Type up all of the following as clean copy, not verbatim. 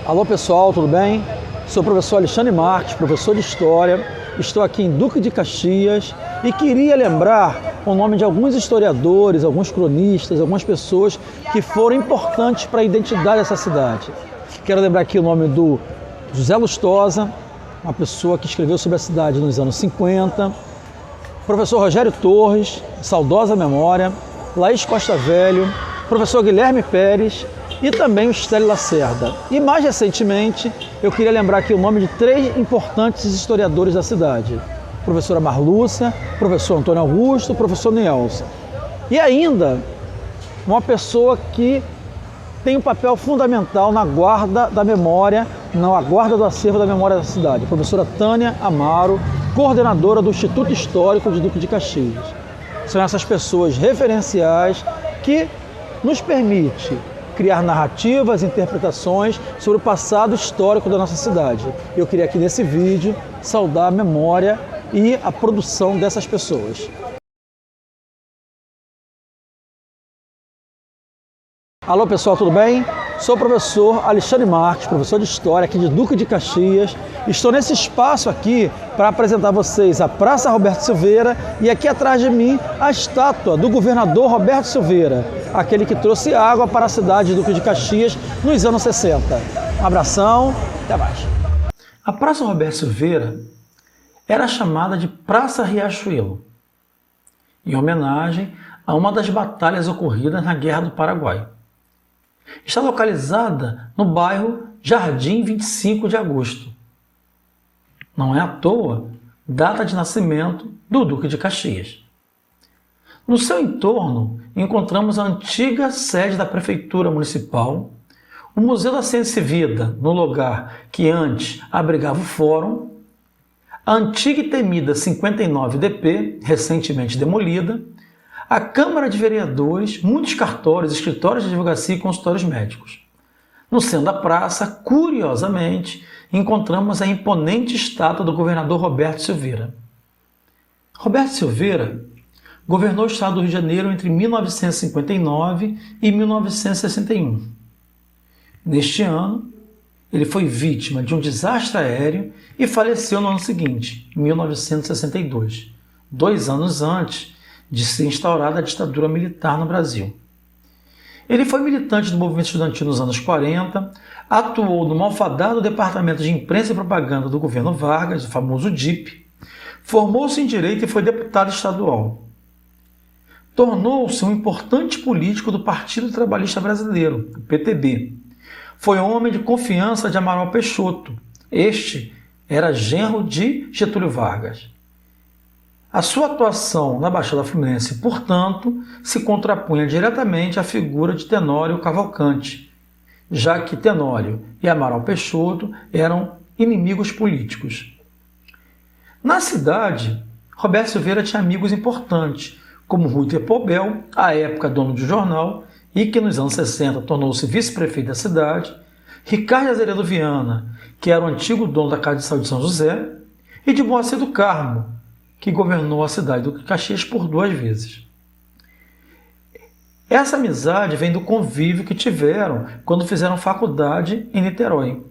Alô pessoal, tudo bem? Sou o professor Alexandre Marques, professor de História. Estou aqui em Duque de Caxias e queria lembrar o nome de alguns historiadores, alguns cronistas, algumas pessoas que foram importantes para a identidade dessa cidade. Quero lembrar aqui o nome do José Lustosa, uma pessoa que escreveu sobre a cidade nos anos 50, professor Rogério Torres, saudosa memória, Laís Costa Velho, professor Guilherme Pérez e também o Stélio Lacerda. E mais recentemente, eu queria lembrar aqui o nome de 3 importantes historiadores da cidade. Professora Marlúcia, professor Antônio Augusto, professor Nielsen. E ainda, uma pessoa que tem um papel fundamental na guarda da memória, na guarda do acervo da memória da cidade, a professora Tânia Amaro, coordenadora do Instituto Histórico de Duque de Caxias. São essas pessoas referenciais que nos permitem criar narrativas, interpretações sobre o passado histórico da nossa cidade. Eu queria aqui nesse vídeo saudar a memória e a produção dessas pessoas. Alô pessoal, tudo bem? Sou o professor Alexandre Marques, professor de História aqui de Duque de Caxias. Estou nesse espaço aqui para apresentar a vocês a Praça Roberto Silveira e aqui atrás de mim a estátua do governador Roberto Silveira, aquele que trouxe água para a cidade de Duque de Caxias nos anos 60. Um abração, até mais. A Praça Roberto Silveira era chamada de Praça Riachuelo, em homenagem a uma das batalhas ocorridas na Guerra do Paraguai. Está localizada no bairro Jardim 25 de Agosto. Não é à toa data de nascimento do Duque de Caxias. No seu entorno encontramos a antiga sede da Prefeitura Municipal, o Museu da Ciência e Vida, no lugar que antes abrigava o Fórum, a antiga e temida 59DP, recentemente demolida, a Câmara de Vereadores, muitos cartórios, escritórios de advocacia e consultórios médicos. No centro da praça, curiosamente, encontramos a imponente estátua do governador Roberto Silveira. Roberto Silveira governou o estado do Rio de Janeiro entre 1959 e 1961. Neste ano, ele foi vítima de um desastre aéreo e faleceu no ano seguinte, em 1962, 2 anos antes de ser instaurada a ditadura militar no Brasil. Ele foi militante do movimento estudantil nos anos 40, atuou no malfadado Departamento de Imprensa e Propaganda do governo Vargas, o famoso DIP, formou-se em Direito e foi deputado estadual. Tornou-se um importante político do Partido Trabalhista Brasileiro, o PTB. Foi homem de confiança de Amaral Peixoto. Este era genro de Getúlio Vargas. A sua atuação na Baixada Fluminense, portanto, se contrapunha diretamente à figura de Tenório Cavalcante, já que Tenório e Amaral Peixoto eram inimigos políticos. Na cidade, Roberto Silveira tinha amigos importantes, como Rui Tepobel, à época dono de jornal, e que nos anos 60 tornou-se vice-prefeito da cidade, Ricardo Azeredo Viana, que era o antigo dono da Casa de Saúde de São José, e de Moacir do Carmo, que governou a cidade do Caxias por 2 vezes. Essa amizade vem do convívio que tiveram quando fizeram faculdade em Niterói.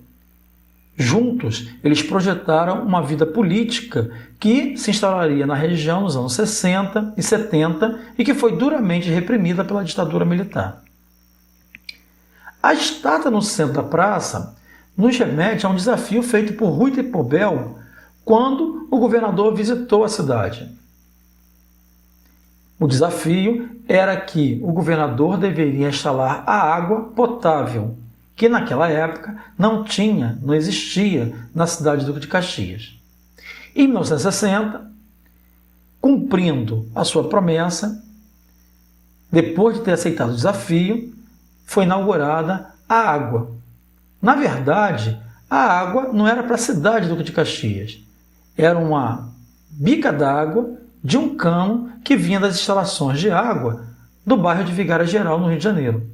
Juntos, eles projetaram uma vida política que se instauraria na região nos anos 60 e 70 e que foi duramente reprimida pela ditadura militar. A estátua no centro da praça nos remete a um desafio feito por Rui Tepobel quando o governador visitou a cidade. O desafio era que o governador deveria instalar a água potável, que naquela época não existia na cidade do Duque de Caxias. Em 1960, cumprindo a sua promessa, depois de ter aceitado o desafio, foi inaugurada a água. Na verdade, a água não era para a cidade do Duque de Caxias. Era uma bica d'água de um cano que vinha das instalações de água do bairro de Vigária Geral, no Rio de Janeiro.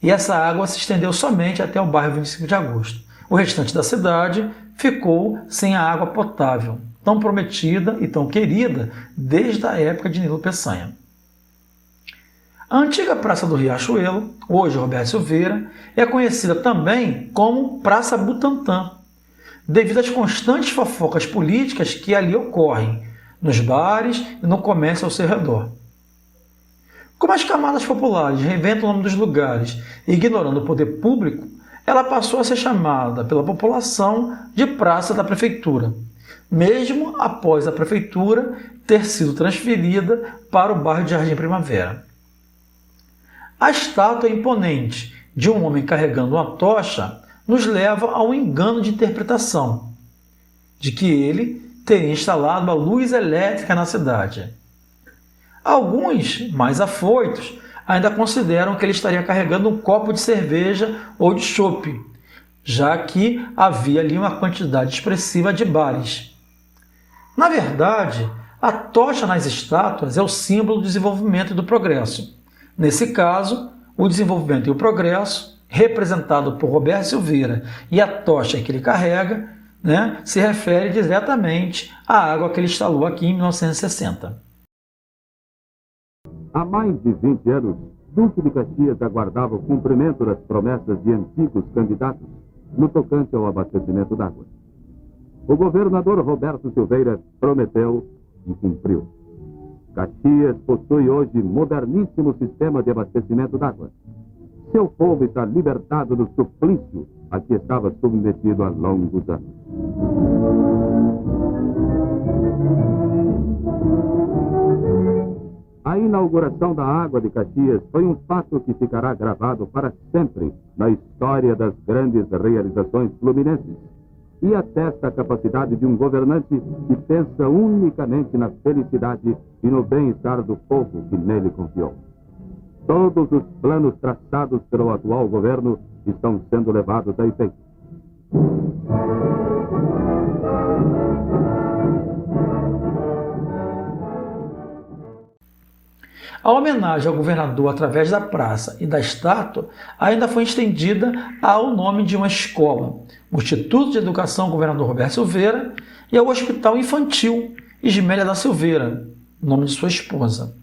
E essa água se estendeu somente até o bairro 25 de Agosto. O restante da cidade ficou sem a água potável, tão prometida e tão querida desde a época de Nilo Peçanha. A antiga Praça do Riachuelo, hoje Roberto Silveira, é conhecida também como Praça Butantã, devido às constantes fofocas políticas que ali ocorrem, nos bares e no comércio ao seu redor. Como as camadas populares reinventam o nome dos lugares, ignorando o poder público, ela passou a ser chamada pela população de Praça da Prefeitura, mesmo após a prefeitura ter sido transferida para o bairro de Jardim Primavera. A estátua imponente de um homem carregando uma tocha nos leva ao engano de interpretação, de que ele teria instalado a luz elétrica na cidade. Alguns, mais afoitos, ainda consideram que ele estaria carregando um copo de cerveja ou de chope, já que havia ali uma quantidade expressiva de bares. Na verdade, a tocha nas estátuas é o símbolo do desenvolvimento e do progresso. Nesse caso, o desenvolvimento e o progresso, representado por Roberto Silveira, e a tocha que ele carrega, se refere diretamente à água que ele instalou aqui em 1960. Há mais de 20 anos, Duque de Caxias aguardava o cumprimento das promessas de antigos candidatos no tocante ao abastecimento d'água. O governador Roberto Silveira prometeu e cumpriu. Caxias possui hoje moderníssimo sistema de abastecimento d'água. Seu povo está libertado do suplício a que estava submetido há longos anos. A inauguração da água de Caxias foi um fato que ficará gravado para sempre na história das grandes realizações fluminenses e atesta a capacidade de um governante que pensa unicamente na felicidade e no bem-estar do povo que nele confiou. Todos os planos traçados pelo atual governo estão sendo levados a efeito. A homenagem ao governador através da praça e da estátua ainda foi estendida ao nome de uma escola, o Instituto de Educação Governador Roberto Silveira, e ao Hospital Infantil Ismélia da Silveira, nome de sua esposa.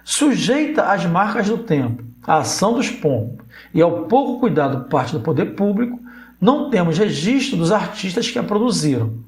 Sujeita às marcas do tempo, à ação dos pombos e ao pouco cuidado por parte do poder público, não temos registro dos artistas que a produziram.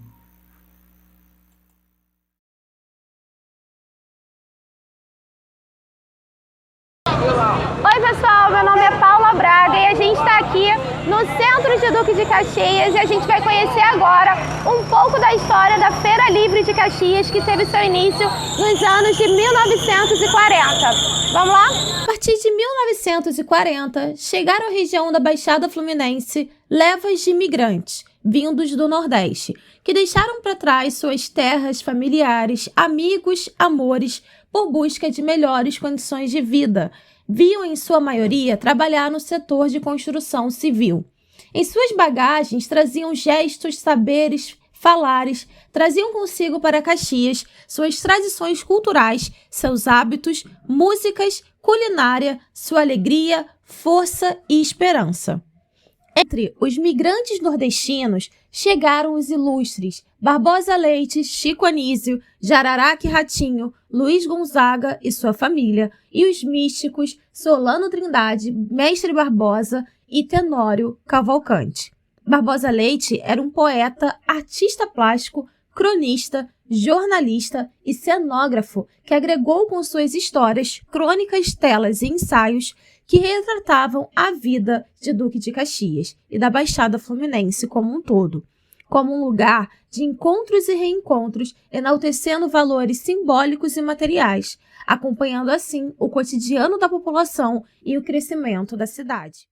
Oi pessoal, meu nome é Paula Braga e a gente está aqui no centro de Duque de Caxias e a gente vai conhecer agora um pouco da história da Feira Livre de Caxias, que teve seu início nos anos de 1940. Vamos lá? A partir de 1940, chegaram à região da Baixada Fluminense levas de imigrantes, vindos do Nordeste, que deixaram para trás suas terras familiares, amigos, amores, por busca de melhores condições de vida. Viam, em sua maioria, trabalhar no setor de construção civil. Em suas bagagens traziam gestos, saberes, falares, traziam consigo para Caxias suas tradições culturais, seus hábitos, músicas, culinária, sua alegria, força e esperança. Entre os migrantes nordestinos chegaram os ilustres Barbosa Leite, Chico Anísio, Jararaca e Ratinho, Luiz Gonzaga e sua família, e os místicos Solano Trindade, Mestre Barbosa e Tenório Cavalcante. Barbosa Leite era um poeta, artista plástico, cronista, jornalista e cenógrafo que agregou com suas histórias, crônicas, telas e ensaios que retratavam a vida de Duque de Caxias e da Baixada Fluminense como um todo, como um lugar de encontros e reencontros, enaltecendo valores simbólicos e materiais, acompanhando assim o cotidiano da população e o crescimento da cidade.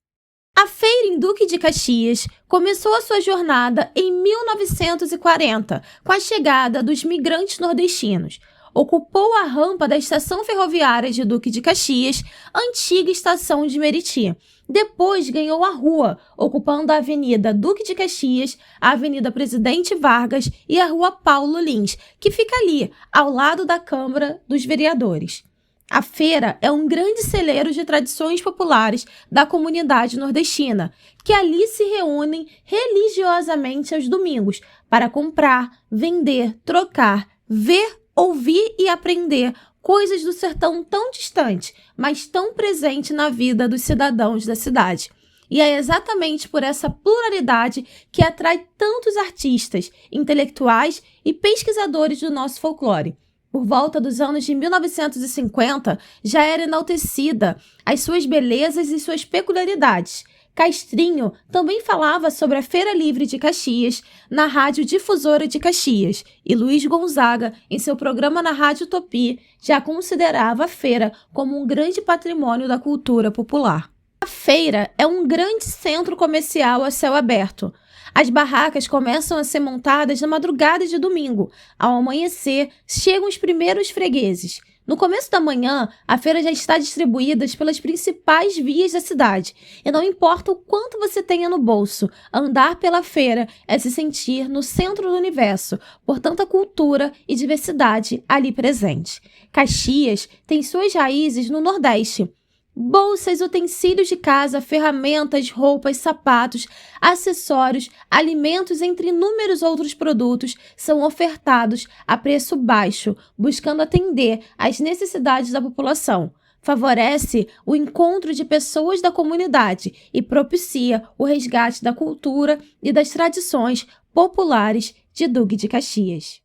A feira em Duque de Caxias começou a sua jornada em 1940, com a chegada dos migrantes nordestinos. Ocupou a rampa da estação ferroviária de Duque de Caxias, antiga estação de Meriti. Depois ganhou a rua, ocupando a Avenida Duque de Caxias, a Avenida Presidente Vargas e a Rua Paulo Lins, que fica ali, ao lado da Câmara dos Vereadores. A feira é um grande celeiro de tradições populares da comunidade nordestina, que ali se reúnem religiosamente aos domingos para comprar, vender, trocar, ver, ouvir e aprender coisas do sertão tão distante, mas tão presente na vida dos cidadãos da cidade. E é exatamente por essa pluralidade que atrai tantos artistas, intelectuais e pesquisadores do nosso folclore. Por volta dos anos de 1950, já era enaltecida as suas belezas e suas peculiaridades. Castrinho também falava sobre a Feira Livre de Caxias na Rádio Difusora de Caxias, e Luiz Gonzaga, em seu programa na Rádio Tupi, já considerava a feira como um grande patrimônio da cultura popular. A feira é um grande centro comercial a céu aberto. As barracas começam a ser montadas na madrugada de domingo. Ao amanhecer, chegam os primeiros fregueses. No começo da manhã, a feira já está distribuída pelas principais vias da cidade. E não importa o quanto você tenha no bolso, andar pela feira é se sentir no centro do universo, por tanta cultura e diversidade ali presente. Caxias tem suas raízes no Nordeste. Bolsas, utensílios de casa, ferramentas, roupas, sapatos, acessórios, alimentos, entre inúmeros outros produtos, são ofertados a preço baixo, buscando atender às necessidades da população. Favorece o encontro de pessoas da comunidade e propicia o resgate da cultura e das tradições populares de Duque de Caxias.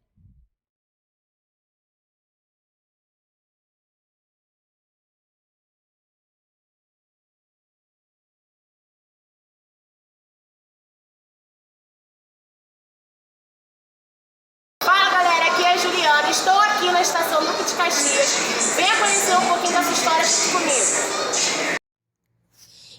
Estou aqui na estação Duque de Caxias. Venha conhecer um pouquinho dessa história comigo.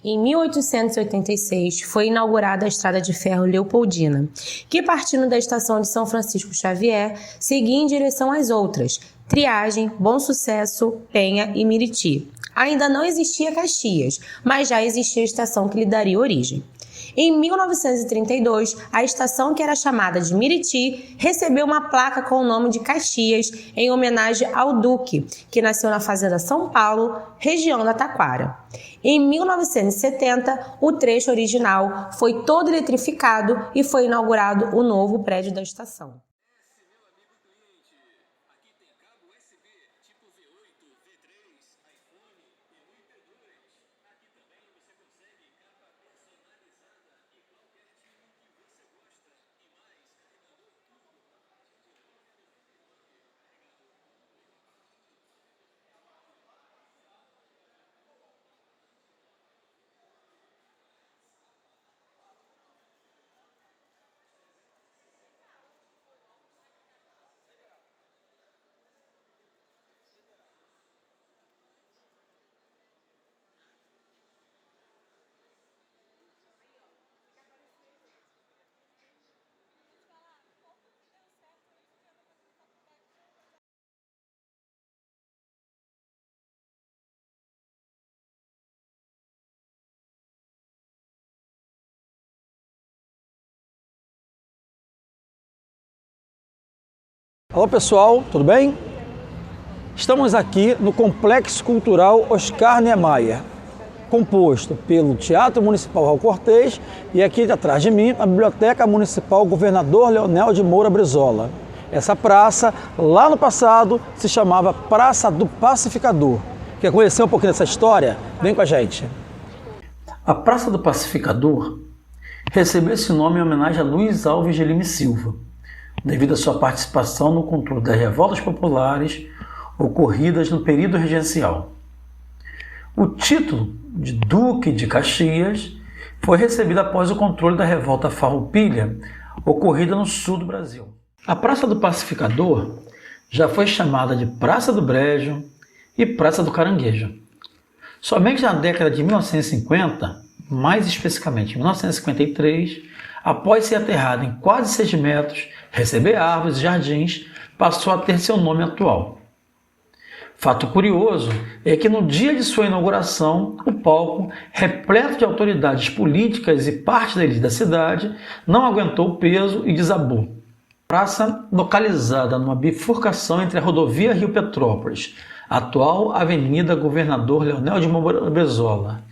Em 1886, foi inaugurada a Estrada de Ferro Leopoldina, que partindo da estação de São Francisco Xavier, seguia em direção às outras, Triagem, Bom Sucesso, Penha e Miriti. Ainda não existia Caxias, mas já existia a estação que lhe daria origem. Em 1932, a estação, que era chamada de Miriti, recebeu uma placa com o nome de Caxias, em homenagem ao Duque, que nasceu na Fazenda São Paulo, região da Taquara. Em 1970, o trecho original foi todo eletrificado e foi inaugurado o novo prédio da estação. Olá pessoal, tudo bem? Estamos aqui no Complexo Cultural Oscar Niemeyer, composto pelo Teatro Municipal Raul Cortez e aqui atrás de mim a Biblioteca Municipal Governador Leonel de Moura Brizola. Essa praça, lá no passado, se chamava Praça do Pacificador. Quer conhecer um pouquinho dessa história? Vem com a gente. A Praça do Pacificador recebeu esse nome em homenagem a Luiz Alves de Lima e Silva, devido à sua participação no controle das revoltas populares ocorridas no período regencial. O título de Duque de Caxias foi recebido após o controle da revolta farroupilha ocorrida no sul do Brasil. A Praça do Pacificador já foi chamada de Praça do Brejo e Praça do Caranguejo. Somente na década de 1950, mais especificamente em 1953, após ser aterrada em quase 6 metros, receber árvores e jardins, passou a ter seu nome atual. Fato curioso é que no dia de sua inauguração, o palco, repleto de autoridades políticas e parte da elite da cidade, não aguentou o peso e desabou. Praça localizada numa bifurcação entre a rodovia Rio Petrópolis, atual Avenida Governador Leonel de Moura Brizola,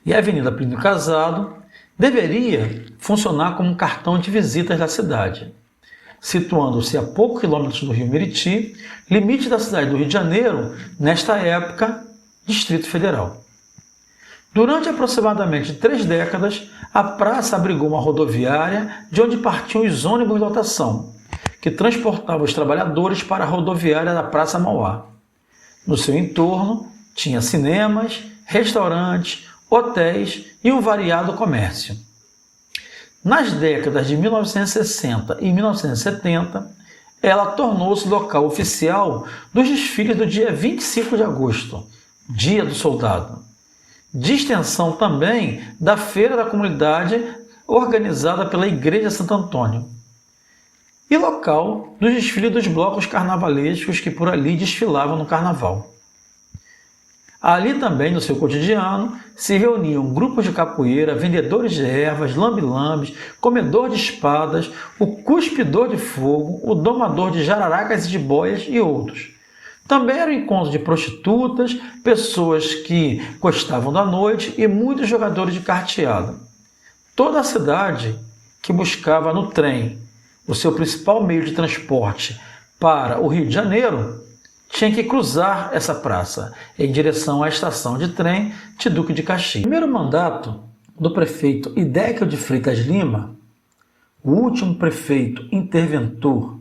e a Avenida Plínio Casado, deveria funcionar como um cartão de visitas da cidade. situando-se a poucos quilômetros do rio Meriti, limite da cidade do Rio de Janeiro, nesta época, Distrito Federal. Durante aproximadamente 3 décadas, a praça abrigou uma rodoviária de onde partiam os ônibus de lotação, que transportavam os trabalhadores para a rodoviária da Praça Mauá. No seu entorno, tinha cinemas, restaurantes, hotéis e um variado comércio. Nas décadas de 1960 e 1970, ela tornou-se local oficial dos desfiles do dia 25 de agosto, Dia do Soldado. De extensão também da Feira da Comunidade, organizada pela Igreja Santo Antônio. E local dos desfiles dos blocos carnavalescos que por ali desfilavam no carnaval. Ali também, no seu cotidiano, se reuniam grupos de capoeira, vendedores de ervas, lambe-lambes, comedor de espadas, o cuspidor de fogo, o domador de jararacas e de boias e outros. Também era o encontro de prostitutas, pessoas que gostavam da noite e muitos jogadores de carteado. Toda a cidade que buscava no trem o seu principal meio de transporte para o Rio de Janeiro tinha que cruzar essa praça em direção à estação de trem de Duque de Caxias. No primeiro mandato do prefeito Idéquio de Freitas Lima, o último prefeito interventor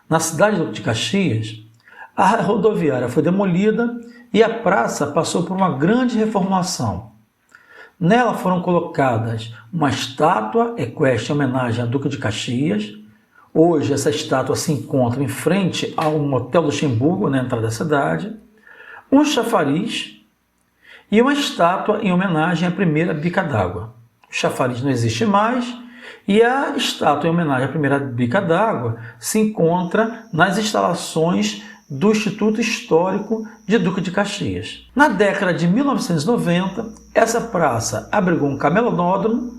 na cidade de Duque de Caxias, a rodoviária foi demolida e a praça passou por uma grande reformulação. Nela foram colocadas uma estátua equestre em homenagem a Duque de Caxias. Hoje essa estátua se encontra em frente ao Motel Luxemburgo, na entrada da cidade, um chafariz e uma estátua em homenagem à primeira bica d'água. O chafariz não existe mais e a estátua em homenagem à primeira bica d'água se encontra nas instalações do Instituto Histórico de Duque de Caxias. Na década de 1990, essa praça abrigou um camelódromo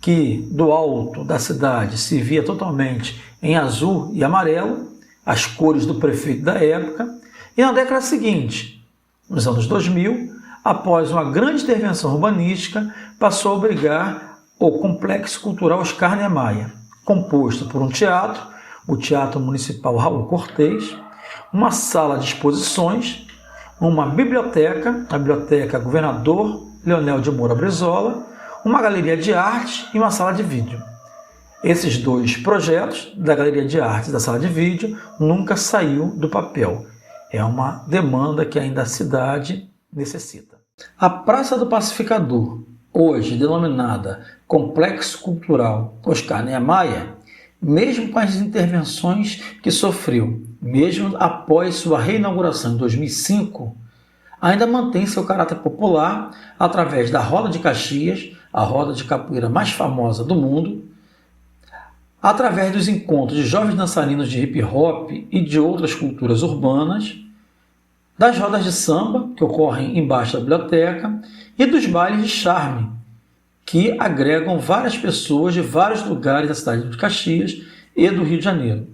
que do alto da cidade se via totalmente em azul e amarelo, as cores do prefeito da época, e na década seguinte, nos anos 2000, após uma grande intervenção urbanística, passou a abrigar o Complexo Cultural Oscar Niemeyer, composto por um teatro, o Teatro Municipal Raul Cortez, uma sala de exposições, uma biblioteca, a Biblioteca Governador Leonel de Moura Brizola, uma galeria de arte e uma sala de vídeo. Esses 2 projetos, da galeria de arte e da sala de vídeo, nunca saiu do papel. É uma demanda que ainda a cidade necessita. A Praça do Pacificador, hoje denominada Complexo Cultural Oscar Niemeyer, mesmo com as intervenções que sofreu, mesmo após sua reinauguração em 2005, ainda mantém seu caráter popular através da Roda de Caxias, a roda de capoeira mais famosa do mundo, através dos encontros de jovens dançarinos de hip hop e de outras culturas urbanas, das rodas de samba, que ocorrem embaixo da biblioteca, e dos bailes de charme, que agregam várias pessoas de vários lugares da cidade de Caxias e do Rio de Janeiro.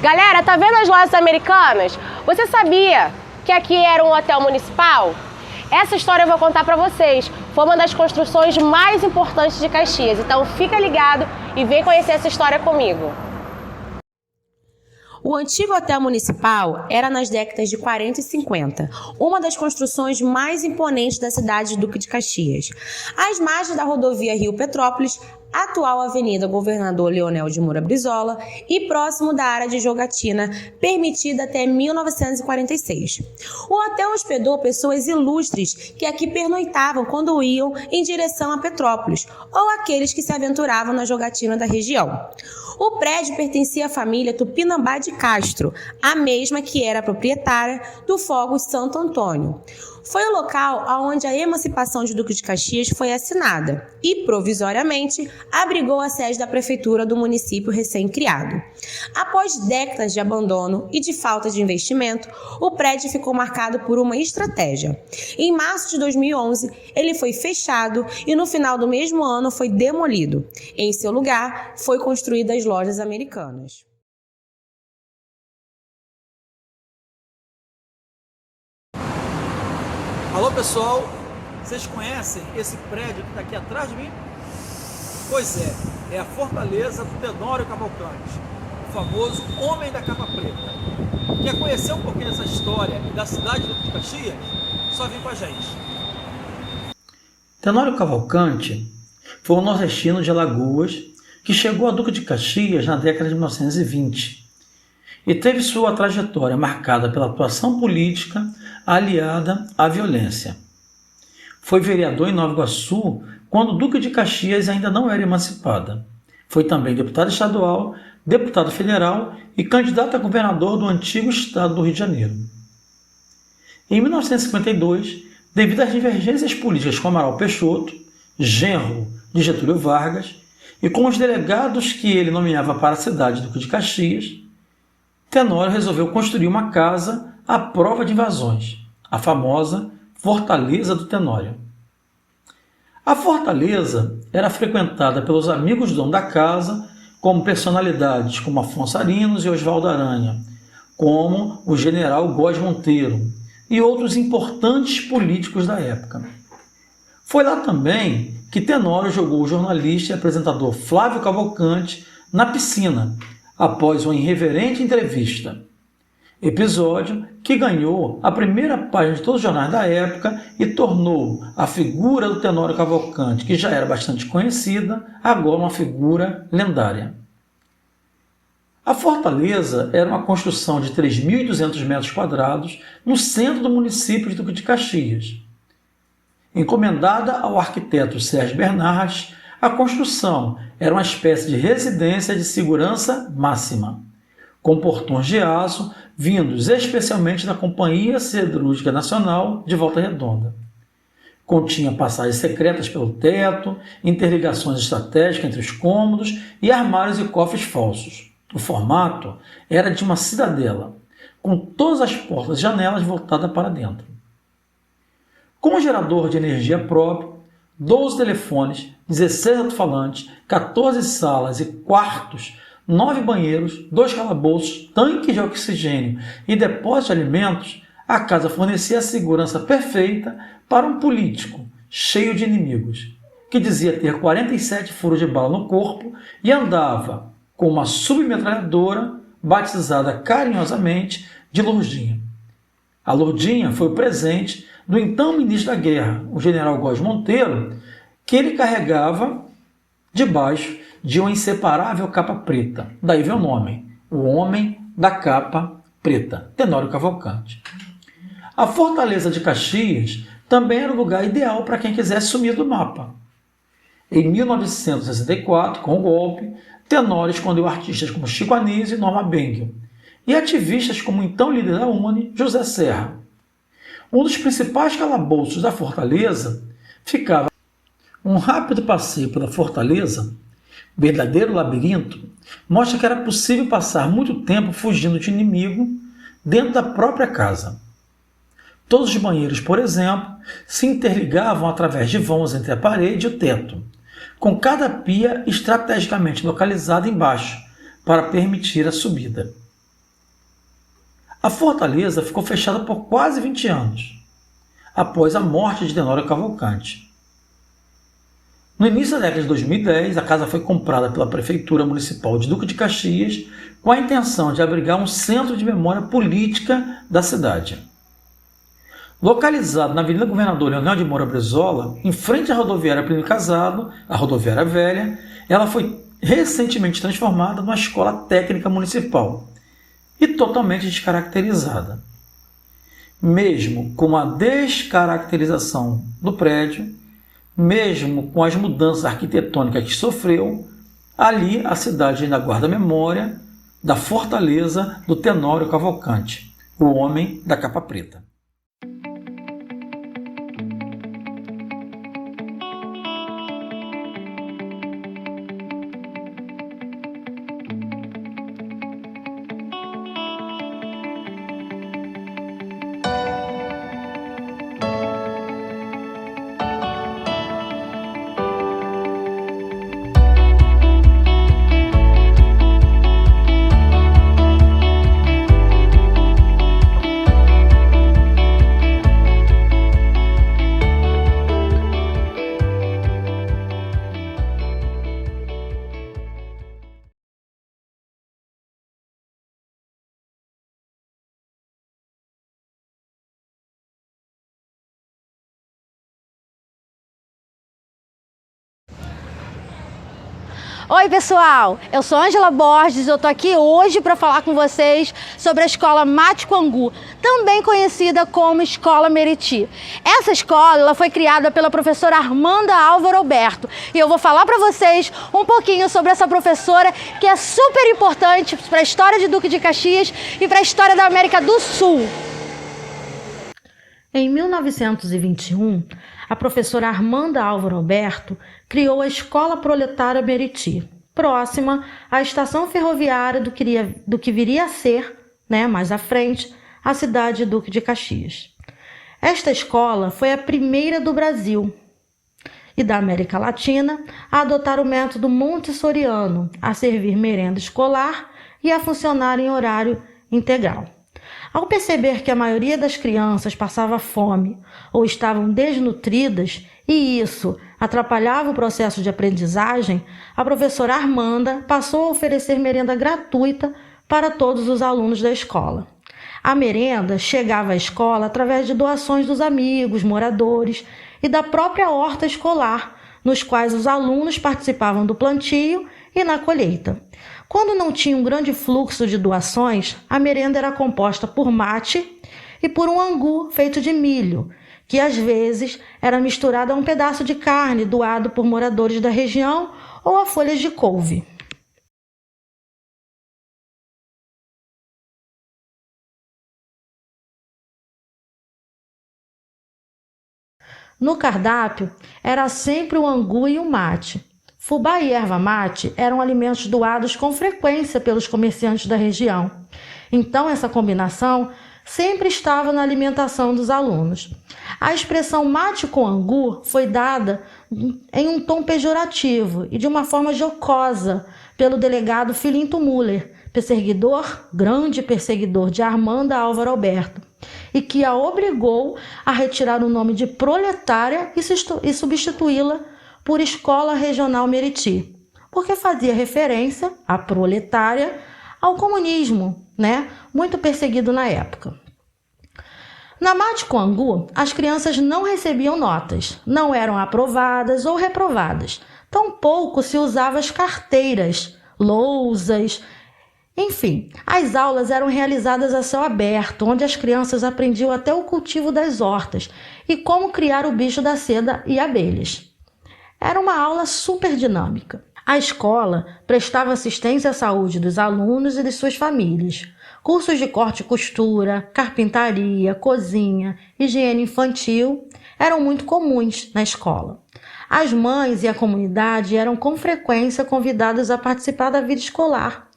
Galera, tá vendo as lojas americanas? Você sabia que aqui era um hotel municipal? Essa história eu vou contar pra vocês. Foi uma das construções mais importantes de Caxias. Então fica ligado e vem conhecer essa história comigo. O antigo hotel municipal era nas décadas de 40 e 50, uma das construções mais imponentes da cidade de Duque de Caxias. Às margens da rodovia Rio-Petrópolis, atual Avenida Governador Leonel de Moura Brizola e próximo da área de jogatina permitida até 1946. O hotel hospedou pessoas ilustres que aqui pernoitavam quando iam em direção a Petrópolis ou aqueles que se aventuravam na jogatina da região. O prédio pertencia à família Tupinambá de Castro, a mesma que era proprietária do Fogos Santo Antônio. Foi o local onde a emancipação de Duque de Caxias foi assinada e, provisoriamente, abrigou a sede da prefeitura do município recém-criado. Após décadas de abandono e de falta de investimento, o prédio ficou marcado por uma estratégia. Em março de 2011, ele foi fechado e no final do mesmo ano foi demolido. Em seu lugar, foi construída as lojas Americanas. Alô pessoal, vocês conhecem esse prédio que está aqui atrás de mim? Pois é a Fortaleza do Tenório Cavalcante, o famoso Homem da Capa Preta. Quer conhecer um pouquinho dessa história e da cidade do Duque de Caxias? Só vem com a gente. Tenório Cavalcante foi um nordestino de Alagoas que chegou a Duque de Caxias na década de 1920 e teve sua trajetória marcada pela atuação política aliada à violência. Foi vereador em Nova Iguaçu quando o Duque de Caxias ainda não era emancipada. Foi também deputado estadual, deputado federal e candidato a governador do antigo estado do Rio de Janeiro. Em 1952, devido às divergências políticas com Amaral Peixoto, genro de Getúlio Vargas, e com os delegados que ele nomeava para a cidade do Duque de Caxias, Tenório resolveu construir uma casa à prova de invasões, a famosa Fortaleza do Tenório. A fortaleza era frequentada pelos amigos do dono da casa, como personalidades como Afonso Arinos e Oswaldo Aranha, como o general Góes Monteiro e outros importantes políticos da época. Foi lá também que Tenório jogou o jornalista e apresentador Flávio Cavalcante na piscina, após uma irreverente entrevista. Episódio que ganhou a primeira página de todos os jornais da época e tornou a figura do Tenório Cavalcante, que já era bastante conhecida, agora uma figura lendária. A fortaleza era uma construção de 3.200 metros quadrados no centro do município de Duque de Caxias. Encomendada ao arquiteto Sérgio Bernardes, a construção era uma espécie de residência de segurança máxima, com portões de aço vindos especialmente da Companhia Siderúrgica Nacional de Volta Redonda. Continha passagens secretas pelo teto, interligações estratégicas entre os cômodos e armários e cofres falsos. O formato era de uma cidadela, com todas as portas e janelas voltadas para dentro. Com um gerador de energia próprio, 12 telefones, 16 alto-falantes, 14 salas e quartos, 9 banheiros, 2 calabouços, tanques de oxigênio e depósito de alimentos, a casa fornecia a segurança perfeita para um político cheio de inimigos, que dizia ter 47 furos de bala no corpo e andava com uma submetralhadora batizada carinhosamente de Lourdinha. A Lourdinha foi o presente do então ministro da Guerra, o general Góes Monteiro, que ele carregava debaixo de uma inseparável capa preta. Daí vem o nome, o Homem da Capa Preta, Tenório Cavalcante. A Fortaleza de Caxias também era o lugar ideal para quem quisesse sumir do mapa. Em 1964, com o golpe, Tenório escondeu artistas como Chico Anísio e Norma Bengel, e ativistas como o então líder da UNE, José Serra. Um dos principais calabouços da Fortaleza ficava um rápido passeio pela Fortaleza, verdadeiro labirinto, mostra que era possível passar muito tempo fugindo de inimigo dentro da própria casa. Todos os banheiros, por exemplo, se interligavam através de vãos entre a parede e o teto, com cada pia estrategicamente localizada embaixo, para permitir a subida. A fortaleza ficou fechada por quase 20 anos, após a morte de Tenório Cavalcante. No início da década de 2010, a casa foi comprada pela Prefeitura Municipal de Duque de Caxias com a intenção de abrigar um centro de memória política da cidade. Localizado na Avenida Governador Leonel de Moura Brizola, em frente à rodoviária Plínio Casado, a rodoviária velha, ela foi recentemente transformada numa escola técnica municipal e totalmente descaracterizada. Mesmo com a descaracterização do prédio, mesmo com as mudanças arquitetônicas que sofreu, ali a cidade ainda guarda a memória da fortaleza do Tenório Cavalcante, o Homem da Capa Preta. Oi pessoal, eu sou Ângela Borges, eu tô aqui hoje para falar com vocês sobre a escola Mate com Angu, também conhecida como Escola Meriti. Essa escola ela foi criada pela professora Armanda Álvaro Alberto e eu vou falar para vocês um pouquinho sobre essa professora que é super importante para a história de Duque de Caxias e para a história da América do Sul. Em 1921, a professora Armanda Álvaro Alberto criou a Escola Proletária Meriti, próxima à estação ferroviária do que viria a ser, mais à frente, a cidade de Duque de Caxias. Esta escola foi a primeira do Brasil e da América Latina a adotar o método montessoriano, a servir merenda escolar e a funcionar em horário integral. Ao perceber que a maioria das crianças passava fome ou estavam desnutridas e isso atrapalhava o processo de aprendizagem, a professora Armanda passou a oferecer merenda gratuita para todos os alunos da escola. A merenda chegava à escola através de doações dos amigos, moradores e da própria horta escolar, nos quais os alunos participavam do plantio e na colheita. Quando não tinha um grande fluxo de doações, a merenda era composta por mate e por um angu feito de milho, que às vezes era misturado a um pedaço de carne doado por moradores da região ou a folhas de couve. No cardápio, era sempre o angu e o mate. Fubá e erva mate eram alimentos doados com frequência pelos comerciantes da região. Então, essa combinação sempre estava na alimentação dos alunos. A expressão mate com angu foi dada em um tom pejorativo e de uma forma jocosa pelo delegado Filinto Müller, grande perseguidor de Armanda Álvaro Alberto, e que a obrigou a retirar o nome de proletária e substituí-la por Escola Regional Meriti, porque fazia referência, a proletária, ao comunismo, muito perseguido na época. Na Mate com Angu, as crianças não recebiam notas, não eram aprovadas ou reprovadas, tampouco se usavam as carteiras, lousas, enfim, as aulas eram realizadas a céu aberto, onde as crianças aprendiam até o cultivo das hortas e como criar o bicho da seda e abelhas. Era uma aula super dinâmica. A escola prestava assistência à saúde dos alunos e de suas famílias. Cursos de corte e costura, carpintaria, cozinha, higiene infantil eram muito comuns na escola. As mães e a comunidade eram com frequência convidadas a participar da vida escolar.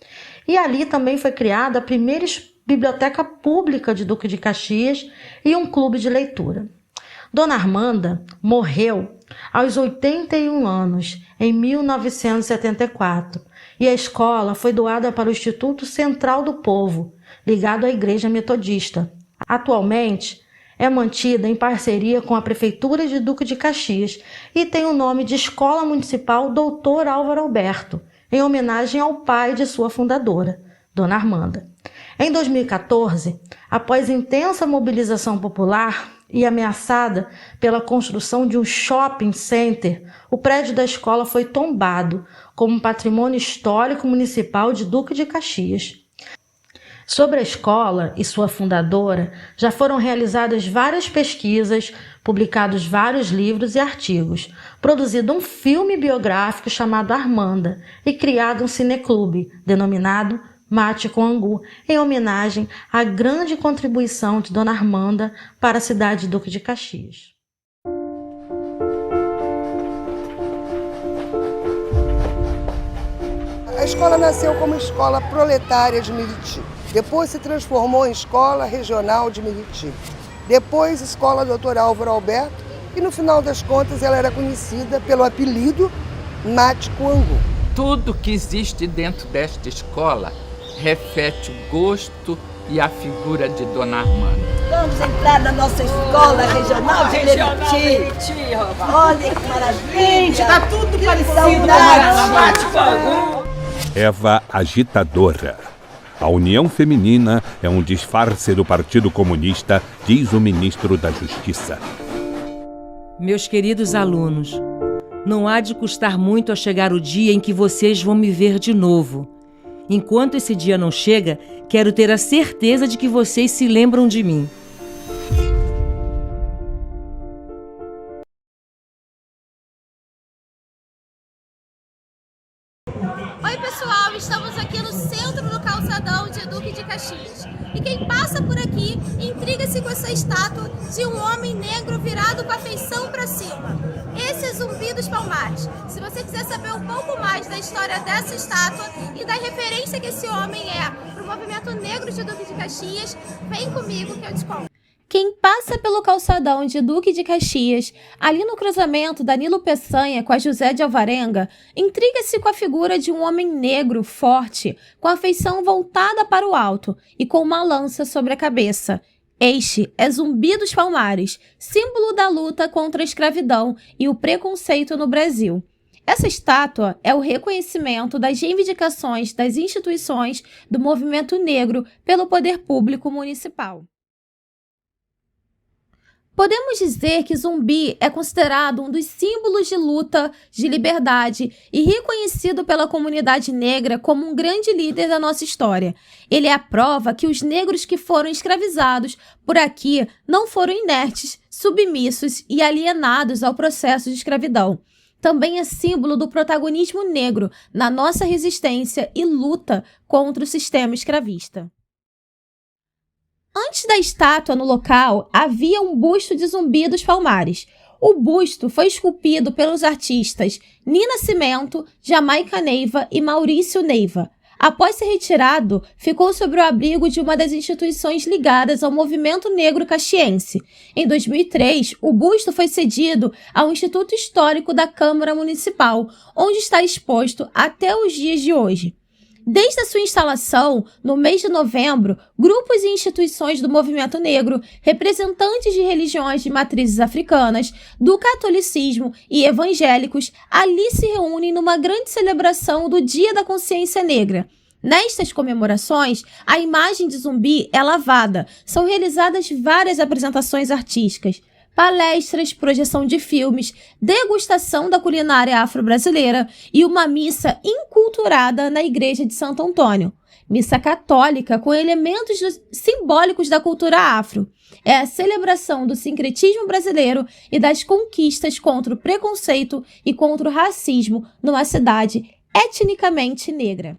E ali também foi criada a primeira biblioteca pública de Duque de Caxias e um clube de leitura. Dona Armanda morreu aos 81 anos, em 1974, e a escola foi doada para o Instituto Central do Povo, ligado à Igreja Metodista. Atualmente, é mantida em parceria com a Prefeitura de Duque de Caxias e tem o nome de Escola Municipal Dr. Álvaro Alberto, em homenagem ao pai de sua fundadora, Dona Armanda. Em 2014, após intensa mobilização popular e ameaçada pela construção de um shopping center, o prédio da escola foi tombado como patrimônio histórico municipal de Duque de Caxias. Sobre a escola e sua fundadora, já foram realizadas várias pesquisas, publicados vários livros e artigos, produzido um filme biográfico chamado Armanda e criado um cineclube, denominado Mate com Angu, em homenagem à grande contribuição de Dona Armanda para a cidade de Duque de Caxias. A escola nasceu como Escola Proletária de Meriti. Depois se transformou em Escola Regional de Meriti. Depois, Escola Dr. Álvaro Alberto. E no final das contas, ela era conhecida pelo apelido Mate com Angu. Tudo que existe dentro desta escola reflete o gosto e a figura de Dona Armanda. Vamos entrar na nossa Escola Regional de Meriti. Olha que maravilha! Gente, tá tudo parecido com Mate com Angu. Eva agitadora. A União Feminina é um disfarce do Partido Comunista, diz o ministro da Justiça. Meus queridos alunos, Não há de custar muito a chegar o dia em que vocês vão me ver de novo. Enquanto esse dia não chega, quero ter a certeza de que vocês se lembram de mim. Oi pessoal, estamos aqui no centro do calçadão de Duque de Caxias. E quem passa por aqui intriga-se com essa estátua de um homem negro virado com a feição para cima. Esse é Zumbi dos Palmares. Se você quiser saber um pouco mais da história dessa estátua e da referência que esse homem é para o movimento negro de Duque de Caxias, vem comigo que eu te conto. Quem passa pelo calçadão de Duque de Caxias, ali no cruzamento da Nilo Peçanha com a José de Alvarenga, intriga-se com a figura de um homem negro, forte, com a feição voltada para o alto e com uma lança sobre a cabeça. Este é Zumbi dos Palmares, símbolo da luta contra a escravidão e o preconceito no Brasil. Essa estátua é o reconhecimento das reivindicações das instituições do movimento negro pelo poder público municipal. Podemos dizer que Zumbi é considerado um dos símbolos de luta, de liberdade e reconhecido pela comunidade negra como um grande líder da nossa história. Ele é a prova que os negros que foram escravizados por aqui não foram inertes, submissos e alienados ao processo de escravidão. Também é símbolo do protagonismo negro na nossa resistência e luta contra o sistema escravista. Antes da estátua no local, havia um busto de Zumbi dos Palmares. O busto foi esculpido pelos artistas Nina Cimento, Jamaica Neiva e Maurício Neiva. Após ser retirado, ficou sob o abrigo de uma das instituições ligadas ao movimento negro caxiense. Em 2003, o busto foi cedido ao Instituto Histórico da Câmara Municipal, onde está exposto até os dias de hoje. Desde a sua instalação, no mês de novembro, grupos e instituições do movimento negro, representantes de religiões de matrizes africanas, do catolicismo e evangélicos, ali se reúnem numa grande celebração do Dia da Consciência Negra. Nestas comemorações, a imagem de Zumbi é lavada, são realizadas várias apresentações artísticas, palestras, projeção de filmes, degustação da culinária afro-brasileira e uma missa inculturada na Igreja de Santo Antônio. Missa católica com elementos simbólicos da cultura afro. É a celebração do sincretismo brasileiro e das conquistas contra o preconceito e contra o racismo numa cidade etnicamente negra.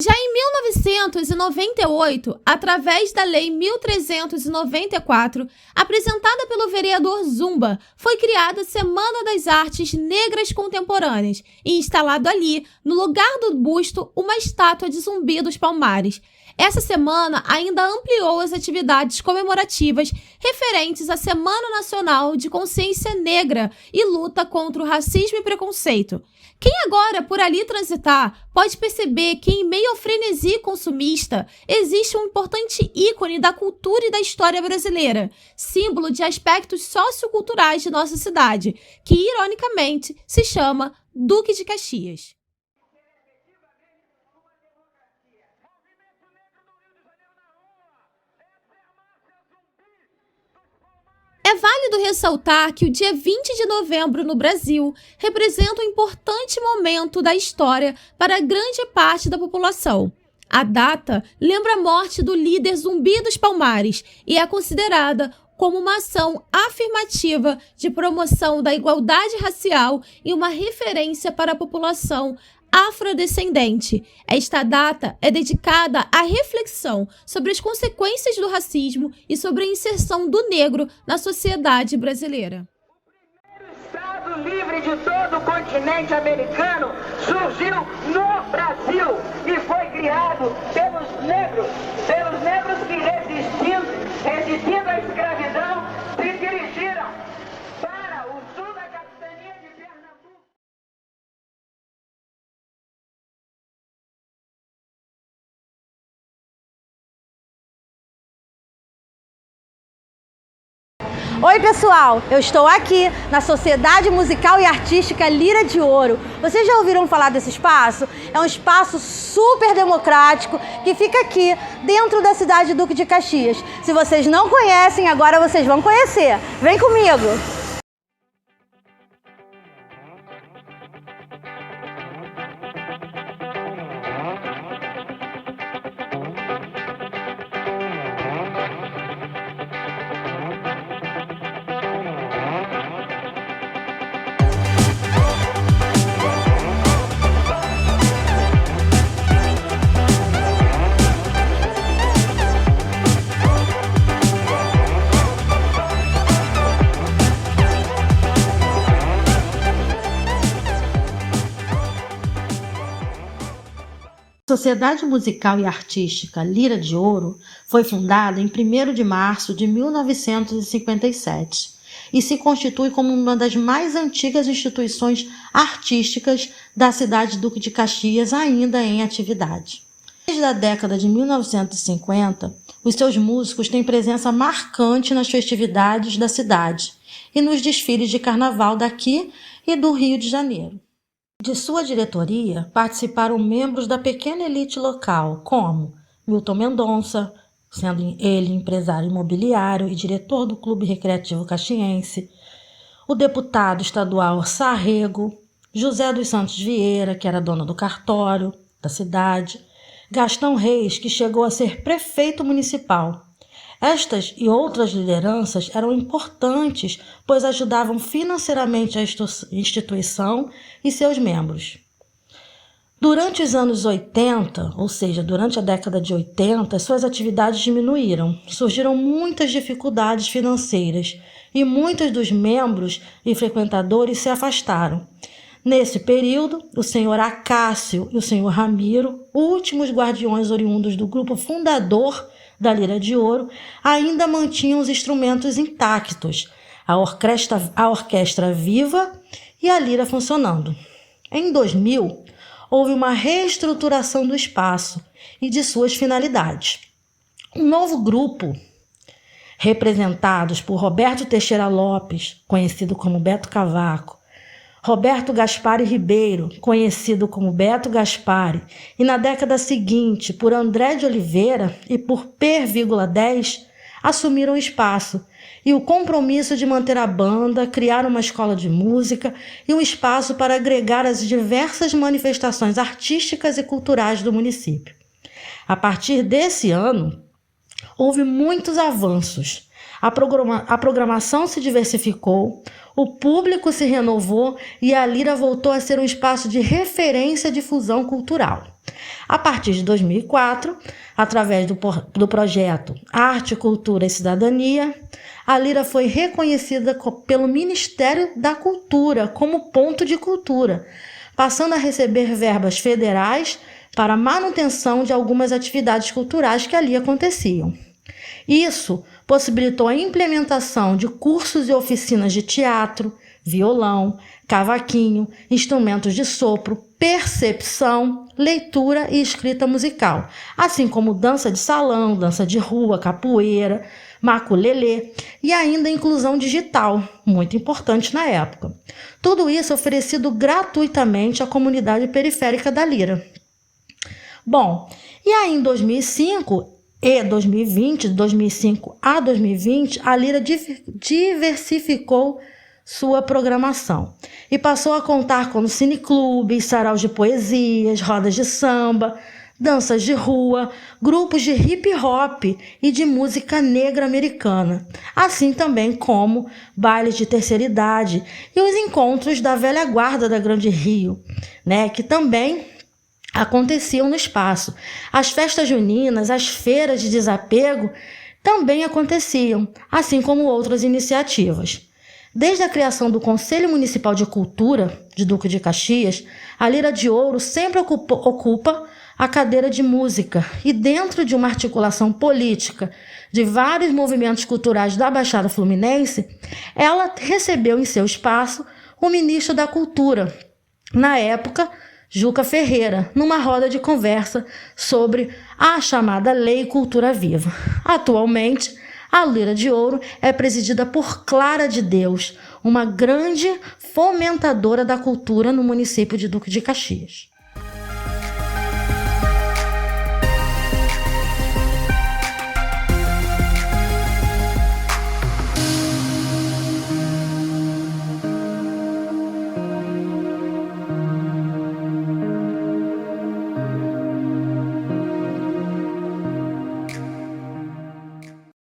Já em 1998, através da Lei 1394, apresentada pelo vereador Zumba, foi criada a Semana das Artes Negras Contemporâneas e instalado ali, no lugar do busto, uma estátua de Zumbi dos Palmares. Essa semana ainda ampliou as atividades comemorativas referentes à Semana Nacional de Consciência Negra e luta contra o racismo e preconceito. Quem agora por ali transitar pode perceber que em meio ao frenesi consumista existe um importante ícone da cultura e da história brasileira, símbolo de aspectos socioculturais de nossa cidade, que ironicamente se chama Duque de Caxias. É válido ressaltar que o dia 20 de novembro no Brasil representa um importante momento da história para grande parte da população. A data lembra a morte do líder Zumbi dos Palmares e é considerada como uma ação afirmativa de promoção da igualdade racial e uma referência para a população afrodescendente. Esta data é dedicada à reflexão sobre as consequências do racismo e sobre a inserção do negro na sociedade brasileira. O Estado livre de todo o continente americano surgiu no Brasil e foi criado pelos negros que resistindo à escravidão, se dirigiram para o sul da capitania de Pernambuco. Oi pessoal, eu estou aqui na Sociedade Musical e Artística Lira de Ouro. Vocês já ouviram falar desse espaço? É um espaço super democrático que fica aqui dentro da cidade de Duque de Caxias. Se vocês não conhecem, agora vocês vão conhecer. Vem comigo! A Sociedade Musical e Artística Lira de Ouro foi fundada em 1º de março de 1957 e se constitui como uma das mais antigas instituições artísticas da cidade de Duque de Caxias, ainda em atividade. Desde a década de 1950, os seus músicos têm presença marcante nas festividades da cidade e nos desfiles de carnaval daqui e do Rio de Janeiro. De sua diretoria participaram membros da pequena elite local, como Milton Mendonça, sendo ele empresário imobiliário e diretor do Clube Recreativo Caxiense, o deputado estadual Sarrego, José dos Santos Vieira, que era dono do cartório da cidade, Gastão Reis, que chegou a ser prefeito municipal. Estas e outras lideranças eram importantes, pois ajudavam financeiramente a instituição e seus membros. Durante os anos 80, ou seja, durante a década de 80, suas atividades diminuíram. Surgiram muitas dificuldades financeiras e muitos dos membros e frequentadores se afastaram. Nesse período, o senhor Acácio e o senhor Ramiro, últimos guardiões oriundos do grupo fundador da Lira de Ouro, ainda mantinham os instrumentos intactos, a orquestra viva e a lira funcionando. Em 2000, houve uma reestruturação do espaço e de suas finalidades. Um novo grupo, representados por Roberto Teixeira Lopes, conhecido como Beto Cavaco, Roberto Gaspari Ribeiro, conhecido como Beto Gaspari, e na década seguinte por André de Oliveira e por Per,10, assumiram o espaço e o compromisso de manter a banda, criar uma escola de música e um espaço para agregar as diversas manifestações artísticas e culturais do município. A partir desse ano, houve muitos avanços. A programação se diversificou, o público se renovou e a Lira voltou a ser um espaço de referência e difusão cultural. A partir de 2004, através do projeto Arte, Cultura e Cidadania, a Lira foi reconhecida pelo Ministério da Cultura como ponto de cultura, passando a receber verbas federais para a manutenção de algumas atividades culturais que ali aconteciam. Isso possibilitou a implementação de cursos e oficinas de teatro, violão, cavaquinho, instrumentos de sopro, percepção, leitura e escrita musical, assim como dança de salão, dança de rua, capoeira, maculelê e ainda inclusão digital, muito importante na época. Tudo isso oferecido gratuitamente à comunidade periférica da Lira. Bom, e aí em 2005 e 2020, 2005 a 2020, a Lira diversificou sua programação e passou a contar com cineclubes, saraus de poesias, rodas de samba, danças de rua, grupos de hip hop e de música negra americana, assim também como bailes de terceira idade e os encontros da velha guarda da Grande Rio, que também aconteciam no espaço. As festas juninas, as feiras de desapego também aconteciam, assim como outras iniciativas. Desde a criação do Conselho Municipal de Cultura de Duque de Caxias, a Lira de Ouro sempre ocupa a cadeira de música e dentro de uma articulação política de vários movimentos culturais da Baixada Fluminense, ela recebeu em seu espaço o ministro da Cultura, na época, Juca Ferreira, numa roda de conversa sobre a chamada Lei Cultura Viva. Atualmente, a Lira de Ouro é presidida por Clara de Deus, uma grande fomentadora da cultura no município de Duque de Caxias.